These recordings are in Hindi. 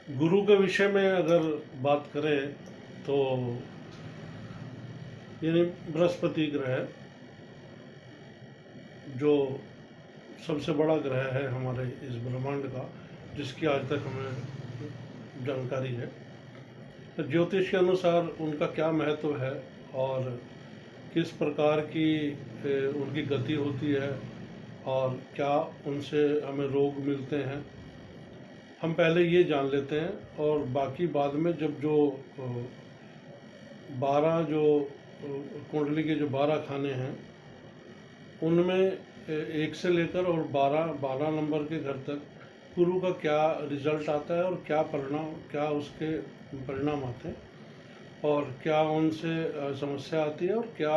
गुरु के विषय में अगर बात करें तो यानी बृहस्पति ग्रह जो सबसे बड़ा ग्रह है हमारे इस ब्रह्मांड का, जिसकी आज तक हमें जानकारी है। तो ज्योतिष के अनुसार उनका क्या महत्व है और किस प्रकार की उनकी गति होती है और क्या उनसे हमें रोग मिलते हैं, हम पहले ये जान लेते हैं। और बाकी बाद में जब जो 12 जो कुंडली के जो 12 खाने हैं उनमें 1 से लेकर और 12 नंबर के घर तक गुरु का क्या रिजल्ट आता है और क्या उसके परिणाम आते हैं और क्या उनसे समस्या आती है और क्या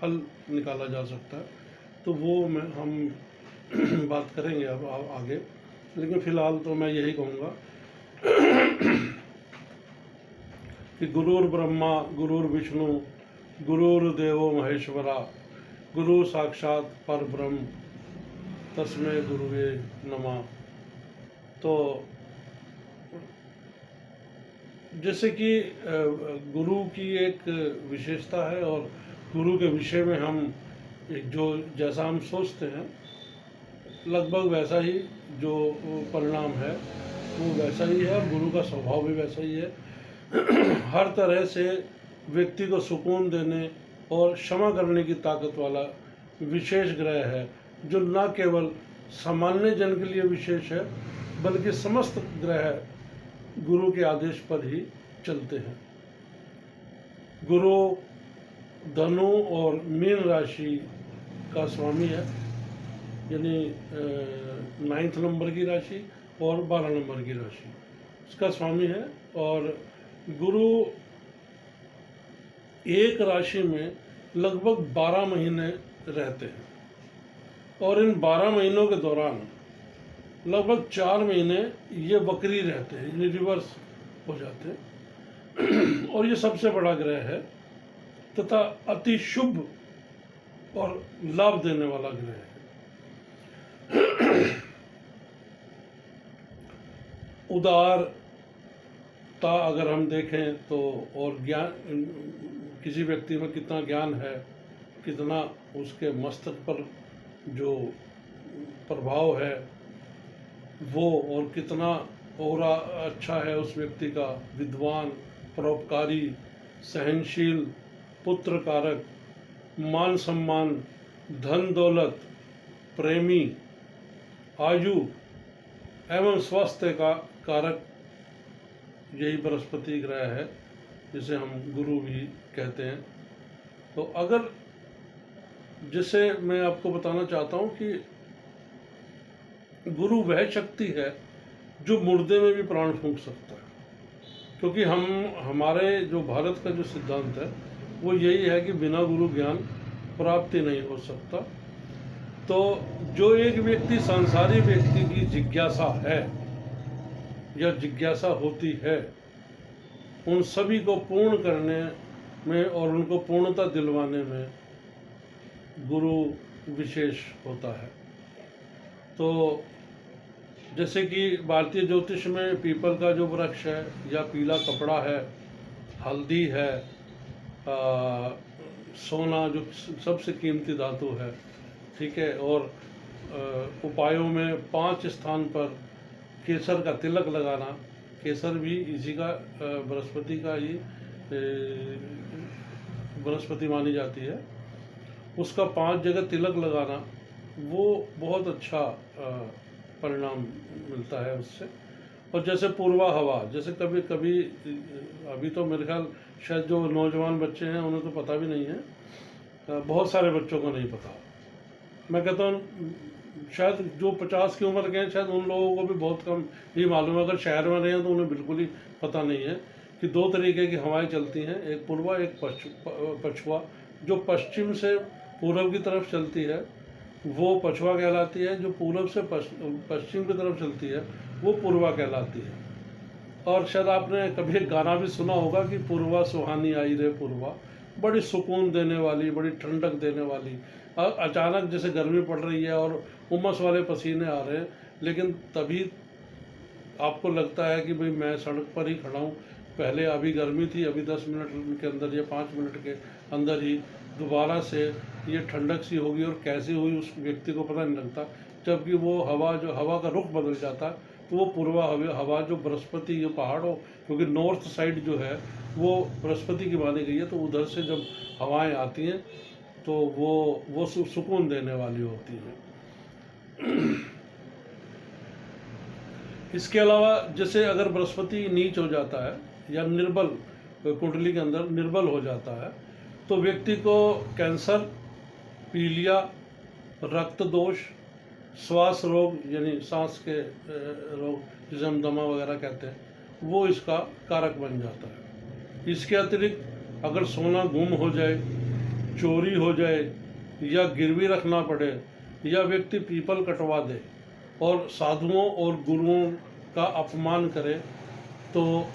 हल निकाला जा सकता है, तो वो हम बात करेंगे अब आगे। लेकिन फिलहाल तो मैं यही कहूँगा कि गुरुर् ब्रह्मा गुरुर्विष्णु गुरुर्देवो महेश्वरा गुरु साक्षात परब्रह्म तस्मै गुरुवे नमः। तो जैसे कि गुरु की एक विशेषता है और गुरु के विषय में हम जैसा हम सोचते हैं लगभग वैसा ही जो परिणाम है वो वैसा ही है और गुरु का स्वभाव भी वैसा ही है। हर तरह से व्यक्ति को सुकून देने और क्षमा करने की ताकत वाला विशेष ग्रह है, जो न केवल सामान्य जन के लिए विशेष है बल्कि समस्त ग्रह गुरु के आदेश पर ही चलते हैं। गुरु धनु और मीन राशि का स्वामी है, यानी 9th नंबर की राशि और 12 नंबर की राशि इसका स्वामी है। और गुरु एक राशि में लगभग 12 महीने रहते हैं और इन 12 महीनों के दौरान लगभग 4 महीने ये वक्री रहते हैं, यानी रिवर्स हो जाते हैं। और ये सबसे बड़ा ग्रह है तथा अति शुभ और लाभ देने वाला ग्रह है। उदारता अगर हम देखें तो, और ज्ञान, किसी व्यक्ति में कितना ज्ञान है, कितना उसके मस्तक पर जो प्रभाव है वो, और कितना औरा अच्छा है उस व्यक्ति का, विद्वान, परोपकारी, सहनशील, पुत्र कारक, मान सम्मान, धन दौलत, प्रेमी, आयु एवं स्वास्थ्य का कारक यही बृहस्पति ग्रह है, जिसे हम गुरु भी कहते हैं। तो अगर जैसे मैं आपको बताना चाहता हूँ कि गुरु वह शक्ति है जो मुर्दे में भी प्राण फूंक सकता है, क्योंकि हमारे जो भारत का जो सिद्धांत है वो यही है कि बिना गुरु ज्ञान प्राप्ति नहीं हो सकता। तो जो एक व्यक्ति, सांसारिक व्यक्ति की जिज्ञासा है या जिज्ञासा होती है, उन सभी को पूर्ण करने में और उनको पूर्णता दिलवाने में गुरु विशेष होता है। तो जैसे कि भारतीय ज्योतिष में पीपल का जो वृक्ष है या पीला कपड़ा है, हल्दी है, सोना जो सबसे कीमती धातु है, ठीक है, और उपायों में 5 स्थान पर केसर का तिलक लगाना, केसर भी इसी का बृहस्पति का ही बृहस्पति मानी जाती है, उसका 5 जगह तिलक लगाना, वो बहुत अच्छा परिणाम मिलता है उससे। और जैसे पूर्वा हवा, जैसे कभी कभी अभी तो मेरे ख्याल शायद जो नौजवान बच्चे हैं उन्हें तो पता भी नहीं है, बहुत सारे बच्चों को नहीं पता। मैं कहता हूँ शायद जो 50 की उम्र के हैं शायद उन लोगों को भी बहुत कम ही मालूम है। अगर शहर में रहे हैं तो उन्हें बिल्कुल ही पता नहीं है कि 2 तरीके की हवाएं चलती हैं, एक पूर्वा एक पछुआ। जो पश्चिम से पूर्व की तरफ चलती है वो पछुआ कहलाती है, जो पूर्व से पश्चिम की तरफ चलती है वो पूर्वा कहलाती है। और शायद आपने कभी एक गाना भी सुना होगा कि पूर्वा सुहानी आई रे पूर्वा, बड़ी सुकून देने वाली, बड़ी ठंडक देने वाली। अचानक जैसे गर्मी पड़ रही है और उमस वाले पसीने आ रहे हैं, लेकिन तभी आपको लगता है कि भाई मैं सड़क पर ही खड़ा हूँ, पहले अभी गर्मी थी, अभी 10 मिनट के अंदर या 5 मिनट के अंदर ही दोबारा से ये ठंडक सी होगी, और कैसी हुई उस व्यक्ति को पता नहीं लगता। जबकि वो हवा जो हवा का रुख बदल जाता है, तो वो पूर्वा हवा जो बृहस्पति ये पहाड़ों, क्योंकि नॉर्थ साइड जो है वो बृहस्पति की मानी गई है, तो उधर से जब हवाएं आती हैं तो वो सुकून देने वाली होती हैं। इसके अलावा जैसे अगर बृहस्पति नीच हो जाता है या निर्बल, कुंडली के अंदर निर्बल हो जाता है, तो व्यक्ति को कैंसर, पीलिया, रक्त दोष, श्वास रोग यानी सांस के रोग जिसे हम दमा वगैरह कहते हैं, वो इसका कारक बन जाता है। इसके अतिरिक्त अगर सोना गुम हो जाए, चोरी हो जाए, या गिरवी रखना पड़े, या व्यक्ति पीपल कटवा दे और साधुओं और गुरुओं का अपमान करे, तो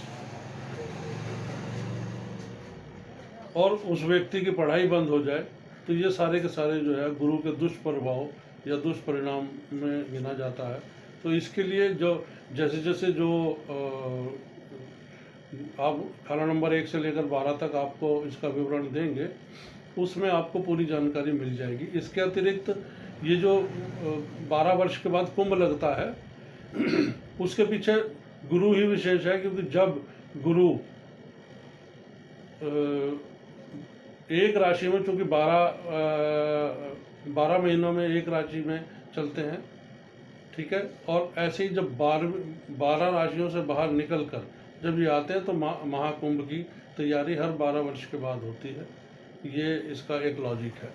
और उस व्यक्ति की पढ़ाई बंद हो जाए, तो ये सारे के सारे जो है गुरु के दुष्प्रभाव या दुष्परिणाम में गिना जाता है। तो इसके लिए जो जैसे जैसे जो आप खाना नंबर 1 से लेकर 12 तक आपको इसका विवरण देंगे, उसमें आपको पूरी जानकारी मिल जाएगी। इसके अतिरिक्त ये जो 12 वर्ष के बाद कुंभ लगता है, उसके पीछे गुरु ही विशेष है, क्योंकि जब गुरु एक राशि में, चूँकि 12 महीनों में एक राशि में चलते हैं, ठीक है, और ऐसे ही जब 12 राशियों से बाहर निकल कर जब ये आते हैं, तो महाकुंभ की तैयारी हर 12 वर्ष के बाद होती है। ये इसका एक लॉजिक है।